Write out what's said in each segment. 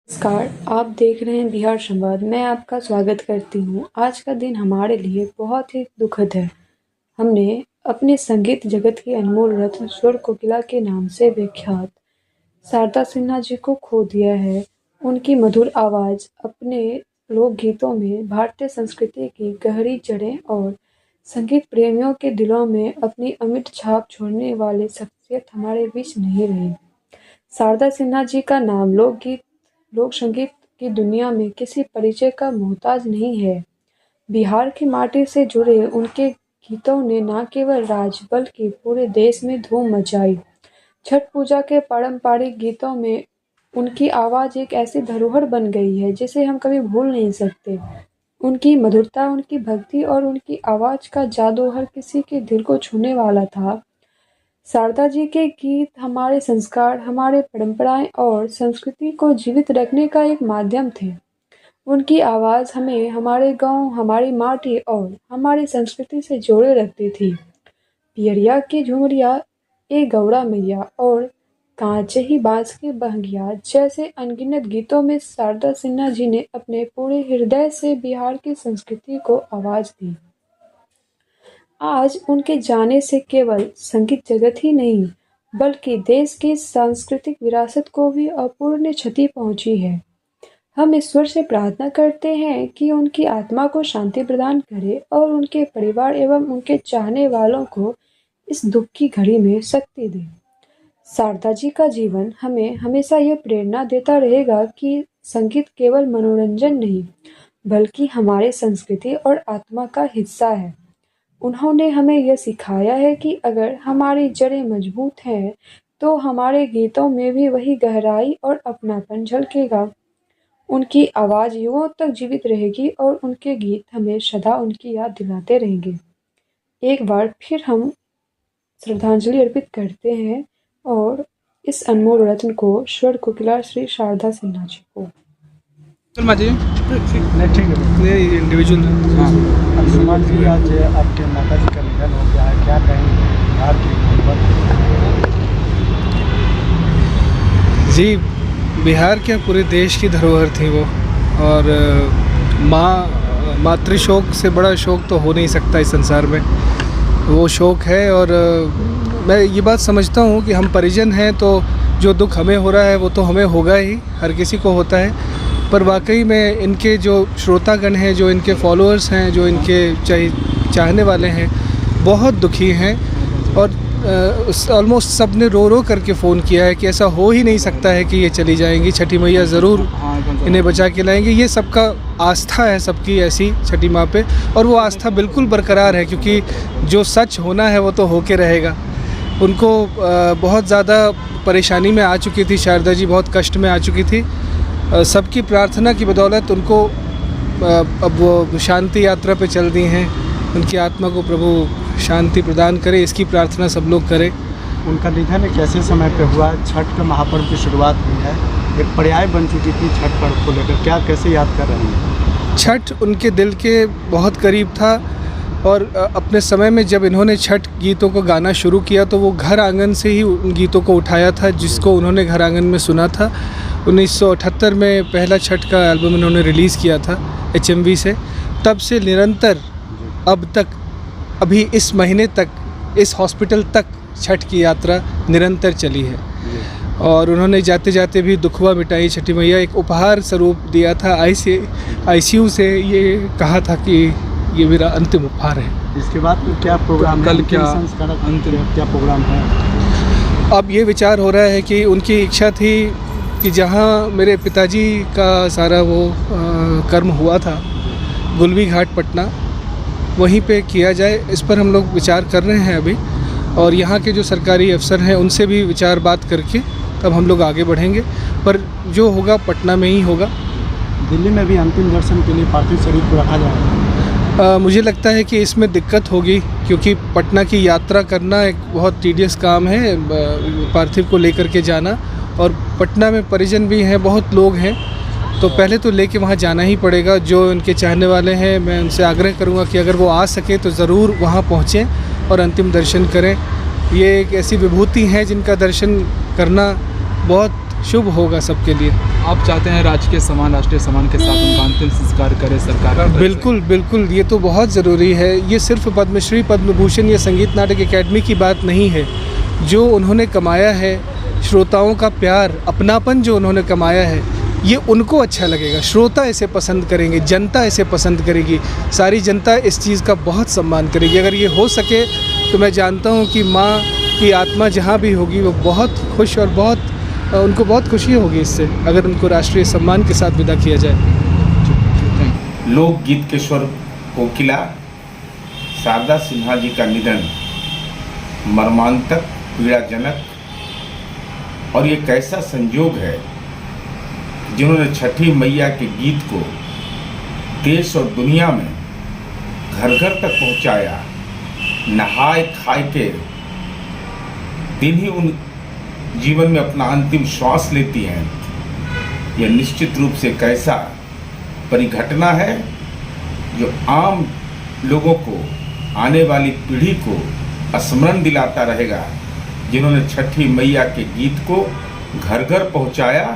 नमस्कार, आप देख रहे हैं बिहार संवाद। मैं आपका स्वागत करती हूँ। आज का दिन हमारे लिए बहुत ही दुखद है। हमने अपने संगीत जगत की अनमोल रत्न स्वर कोकिला के नाम से विख्यात शारदा सिन्हा जी को खो दिया है। उनकी मधुर आवाज़ अपने लोकगीतों में भारतीय संस्कृति की गहरी जड़ें और संगीत प्रेमियों के दिलों में अपनी अमिट छाप छोड़ने वाली शख्सियत हमारे बीच नहीं रही। शारदा सिन्हा जी का नाम लोक संगीत की दुनिया में किसी परिचय का मोहताज नहीं है। बिहार की माटी से जुड़े उनके गीतों ने न केवल राज्य बल्कि पूरे देश में धूम मचाई। छठ पूजा के पारंपरिक गीतों में उनकी आवाज़ एक ऐसी धरोहर बन गई है जिसे हम कभी भूल नहीं सकते। उनकी मधुरता, उनकी भक्ति और उनकी आवाज़ का जादू हर किसी के दिल को छूने वाला था। शारदा जी के गीत हमारे संस्कार, हमारे परंपराएं और संस्कृति को जीवित रखने का एक माध्यम थे। उनकी आवाज़ हमें हमारे गांव, हमारी माटी और हमारी संस्कृति से जोड़े रखती थी। पियरिया की झुमरिया, ए गौड़ा मैया और कांचे ही बांस के बहंगिया जैसे अनगिनत गीतों में शारदा सिन्हा जी ने अपने पूरे हृदय से बिहार की संस्कृति को आवाज़ दी। आज उनके जाने से केवल संगीत जगत ही नहीं बल्कि देश की सांस्कृतिक विरासत को भी अपूर्णीय क्षति पहुंची है। हम ईश्वर से प्रार्थना करते हैं कि उनकी आत्मा को शांति प्रदान करे और उनके परिवार एवं उनके चाहने वालों को इस दुख की घड़ी में शक्ति दे। शारदा जी का जीवन हमें हमेशा यह प्रेरणा देता रहेगा कि संगीत केवल मनोरंजन नहीं बल्कि हमारे संस्कृति और आत्मा का हिस्सा है। उन्होंने हमें यह सिखाया है कि अगर हमारी जड़ें मजबूत हैं तो हमारे गीतों में भी वही गहराई और अपनापन झलकेगा। उनकी आवाज़ युगों तक जीवित रहेगी और उनके गीत हमें सदा उनकी याद दिलाते रहेंगे। एक बार फिर हम श्रद्धांजलि अर्पित करते हैं और इस अनमोल रत्न को स्वर कोकिला श्री शारदा सिन्हा जी को। जी ठीक है, इंडिविजुअल। हाँ, सुमन जी, आज आपके माता जी का निधन हो गया है, क्या कहेंगे बिहार के जी, बिहार के पूरे देश की धरोहर थी वो। और मातृशोक से बड़ा शोक तो हो नहीं सकता इस संसार में, वो शोक है। और मैं ये बात समझता हूँ कि हम परिजन हैं तो जो दुख हमें हो रहा है वो तो हमें होगा ही, हर किसी को होता है। पर वाकई में इनके जो श्रोतागण हैं, जो इनके फॉलोअर्स हैं, जो इनके चाहने वाले हैं, बहुत दुखी हैं। और ऑलमोस्ट सब ने रो करके फ़ोन किया है कि ऐसा हो ही नहीं सकता है कि ये चली जाएंगी, छठी मैया ज़रूर इन्हें बचा के लाएंगे। ये सबका आस्था है, सबकी ऐसी छठी माँ पे, और वो आस्था बिल्कुल बरकरार है क्योंकि जो सच होना है वो तो होके रहेगा। उनको बहुत ज़्यादा परेशानी में आ चुकी थी शारदा जी, बहुत कष्ट में आ चुकी थी। सबकी प्रार्थना की बदौलत उनको अब वो शांति यात्रा पे चल दी हैं। उनकी आत्मा को प्रभु शांति प्रदान करे, इसकी प्रार्थना सब लोग करें। उनका निधन एक ऐसे समय पे हुआ, छठ का महापर्व की शुरुआत हुई है, एक पर्याय बन चुकी थी छठ पर्व को लेकर, क्या कैसे याद कर रहे हैं? छठ उनके दिल के बहुत करीब था। और अपने समय में जब इन्होंने छठ गीतों को गाना शुरू किया तो वो घर आंगन से ही उन गीतों को उठाया था जिसको उन्होंने घर आंगन में सुना था। 1978 में पहला छठ का एल्बम इन्होंने रिलीज़ किया था HMV से। तब से निरंतर अब तक, अभी इस महीने तक, इस हॉस्पिटल तक छठ की यात्रा निरंतर चली है। और उन्होंने जाते जाते भी दुखवा मिटाई छठी मैया, एक उपहार स्वरूप दिया था। ICU से ये कहा था कि ये मेरा अंतिम उपहार है। इसके बाद क्या प्रोग्राम है? कल क्या अंतिम क्या प्रोग्राम है? अब ये विचार हो रहा है कि उनकी इच्छा थी कि जहाँ मेरे पिताजी का सारा वो कर्म हुआ था, गुलवी घाट पटना, वहीं पे किया जाए। इस पर हम लोग विचार कर रहे हैं अभी, और यहाँ के जो सरकारी अफसर हैं उनसे भी विचार बात करके तब हम लोग आगे बढ़ेंगे। पर जो होगा पटना में ही होगा। दिल्ली में भी अंतिम दर्शन के लिए पार्थिव शरीर को रखा जाएगा। मुझे लगता है कि इसमें दिक्कत होगी क्योंकि पटना की यात्रा करना एक बहुत टीडियस काम है, पार्थिव को लेकर के जाना। और पटना में परिजन भी हैं, बहुत लोग हैं, तो पहले तो लेके वहाँ जाना ही पड़ेगा। जो उनके चाहने वाले हैं, मैं उनसे आग्रह करूँगा कि अगर वो आ सके तो ज़रूर वहाँ पहुँचें और अंतिम दर्शन करें। ये एक ऐसी विभूति है जिनका दर्शन करना बहुत शुभ होगा सबके लिए। आप चाहते हैं राजकीय सम्मान, राष्ट्रीय सम्मान के साथ उनका अंतिम संस्कार करे सरकार? बिल्कुल बिल्कुल, ये तो बहुत ज़रूरी है। ये सिर्फ पद्मश्री, पद्म भूषण या संगीत नाटक अकेडमी की बात नहीं है। जो उन्होंने कमाया है, श्रोताओं का प्यार, अपनापन जो उन्होंने कमाया है, ये उनको अच्छा लगेगा। श्रोता इसे पसंद करेंगे, जनता इसे पसंद करेगी, सारी जनता इस चीज़ का बहुत सम्मान करेगी। अगर ये हो सके तो मैं जानता हूँ कि माँ की आत्मा जहाँ भी होगी वो बहुत खुश और उनको बहुत खुशी होगी इससे, अगर उनको राष्ट्रीय सम्मान के साथ विदा किया जाए। लोकगीत के स्वर कोकिला शारदा सिन्हा जी का निधन मर्मांतक, पीड़ाजनक, और ये कैसा संयोग है जिन्होंने छठी मैया के गीत को देश और दुनिया में घर घर तक पहुंचाया। नहाए खाए के दिन ही उन जीवन में अपना अंतिम श्वास लेती हैं। यह निश्चित रूप से कैसा परिघटना है जो आम लोगों को, आने वाली पीढ़ी को स्मरण दिलाता रहेगा, जिन्होंने छठी मैया के गीत को घर घर पहुंचाया।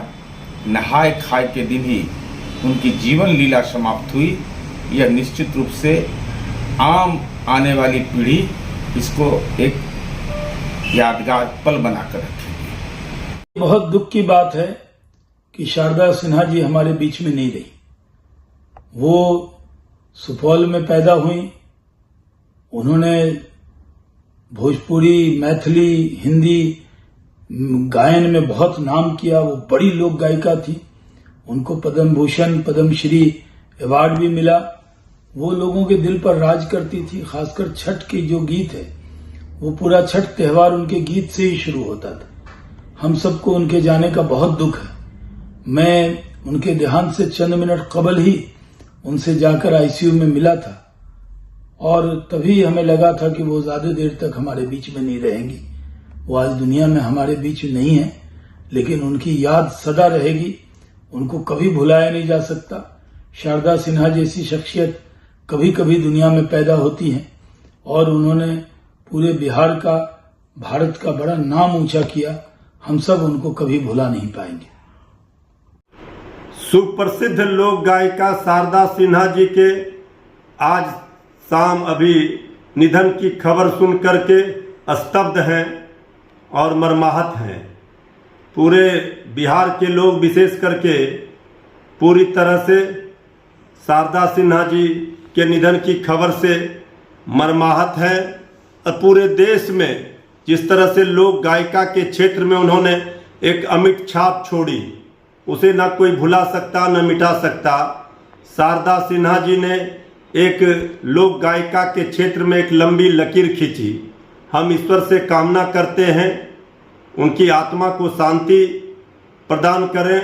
नहाए खाए के दिन ही उनकी जीवन लीला समाप्त हुई। यह निश्चित रूप से आम आने वाली पीढ़ी इसको एक यादगार पल बनाकर रखेगी। बहुत दुख की बात है कि शारदा सिन्हा जी हमारे बीच में नहीं रही। वो सुपौल में पैदा हुई। उन्होंने भोजपुरी, मैथिली, हिंदी गायन में बहुत नाम किया। वो बड़ी लोक गायिका थी। उनको पद्म भूषण, पद्मश्री अवार्ड भी मिला। वो लोगों के दिल पर राज करती थी। खासकर छठ के जो गीत है, वो पूरा छठ त्योहार उनके गीत से ही शुरू होता था। हम सबको उनके जाने का बहुत दुख है। मैं उनके देहांत से चंद मिनट कबल ही उनसे जाकर आईसीयू में मिला था और तभी हमें लगा था कि वो ज्यादा देर तक हमारे बीच में नहीं रहेंगी। वो आज दुनिया में हमारे बीच नहीं है, लेकिन उनकी याद सदा रहेगी। उनको कभी भुलाया नहीं जा सकता। शारदा सिन्हा जैसी शख्सियत कभी कभी दुनिया में पैदा होती है और उन्होंने पूरे बिहार का, भारत का बड़ा नाम ऊंचा किया। हम सब उनको कभी भुला नहीं पाएंगे। सुप्रसिद्ध लोक गायिका शारदा सिन्हा जी के आज शाम अभी निधन की खबर सुन करके स्तब्ध हैं और मर्माहत हैं। पूरे बिहार के लोग विशेष करके पूरी तरह से शारदा सिन्हा जी के निधन की खबर से मर्माहत हैं। और पूरे देश में जिस तरह से लोक गायिका के क्षेत्र में उन्होंने एक अमिट छाप छोड़ी, उसे ना कोई भुला सकता न मिटा सकता। शारदा सिन्हा जी ने एक लोक गायिका के क्षेत्र में एक लंबी लकीर खींची। हम ईश्वर से कामना करते हैं उनकी आत्मा को शांति प्रदान करें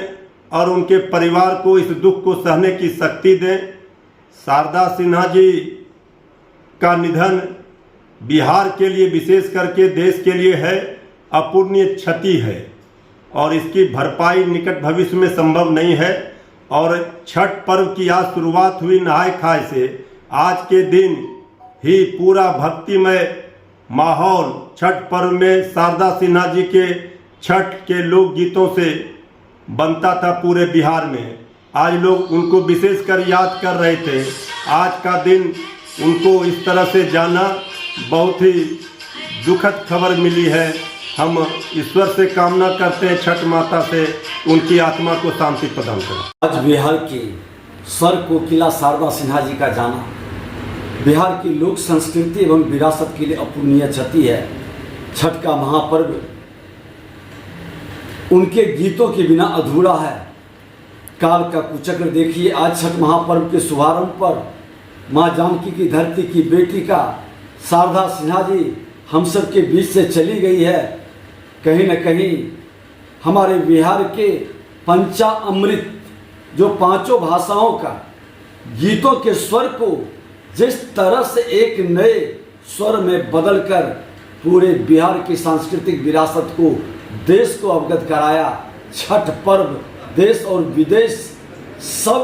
और उनके परिवार को इस दुख को सहने की शक्ति दें। शारदा सिन्हा जी का निधन बिहार के लिए, विशेष करके देश के लिए है अपूर्णीय क्षति है और इसकी भरपाई निकट भविष्य में संभव नहीं है। और छठ पर्व की आज शुरुआत हुई नहाय खाए से। आज के दिन ही पूरा भक्तिमय माहौल छठ पर्व में शारदा सिन्हा जी के छठ के लोकगीतों से बनता था पूरे बिहार में। आज लोग उनको विशेषकर याद कर रहे थे। आज का दिन उनको इस तरह से जाना बहुत ही दुखद खबर मिली है। हम ईश्वर से कामना करते हैं, छठ माता से उनकी आत्मा को शांति प्रदान करें। आज बिहार की स्वर कोकिला शारदा सिन्हा जी का जाना बिहार की लोक संस्कृति एवं विरासत के लिए अपूर्णीय क्षति है। छठ का महापर्व उनके गीतों के बिना अधूरा है। काल का कुचक्र देखिए। आज छठ महापर्व के शुभारंभ पर माँ जानकी की धरती की बेटी का शारदा सिन्हा जी हम सब के बीच से चली गई है। कहीं न कहीं हमारे बिहार के पंचामृत जो पांचों भाषाओं का गीतों के स्वर को जिस तरह से एक नए स्वर में बदलकर पूरे बिहार की सांस्कृतिक विरासत को देश को अवगत कराया। छठ पर्व देश और विदेश सब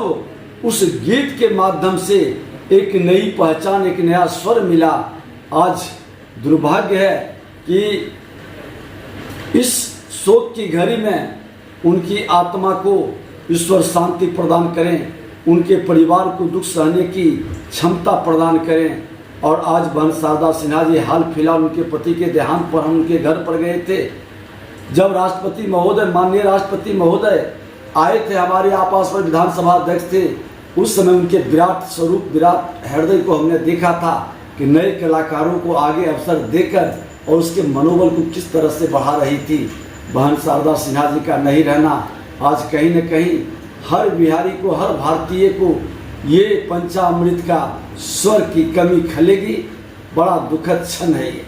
उस गीत के माध्यम से एक नई पहचान, एक नया स्वर मिला। आज दुर्भाग्य है कि इस शोक की घड़ी में उनकी आत्मा को ईश्वर शांति प्रदान करें, उनके परिवार को दुख सहने की क्षमता प्रदान करें। और आज बहन शारदा सिन्हा जी हाल फिलहाल उनके पति के देहांत पर हम उनके घर पर गए थे। जब राष्ट्रपति महोदय, माननीय राष्ट्रपति महोदय आए थे, हमारे आपास पर विधानसभा अध्यक्ष थे, उस समय उनके विराट स्वरूप, विराट हृदय को हमने देखा था कि नए कलाकारों को आगे अवसर देकर और उसके मनोबल को किस तरह से बढ़ा रही थी। बहन शारदा सिन्हा जी का नहीं रहना आज कहीं न कहीं हर बिहारी को, हर भारतीय को ये पंचामृत का स्वर की कमी खलेगी। बड़ा दुखद क्षण है ये।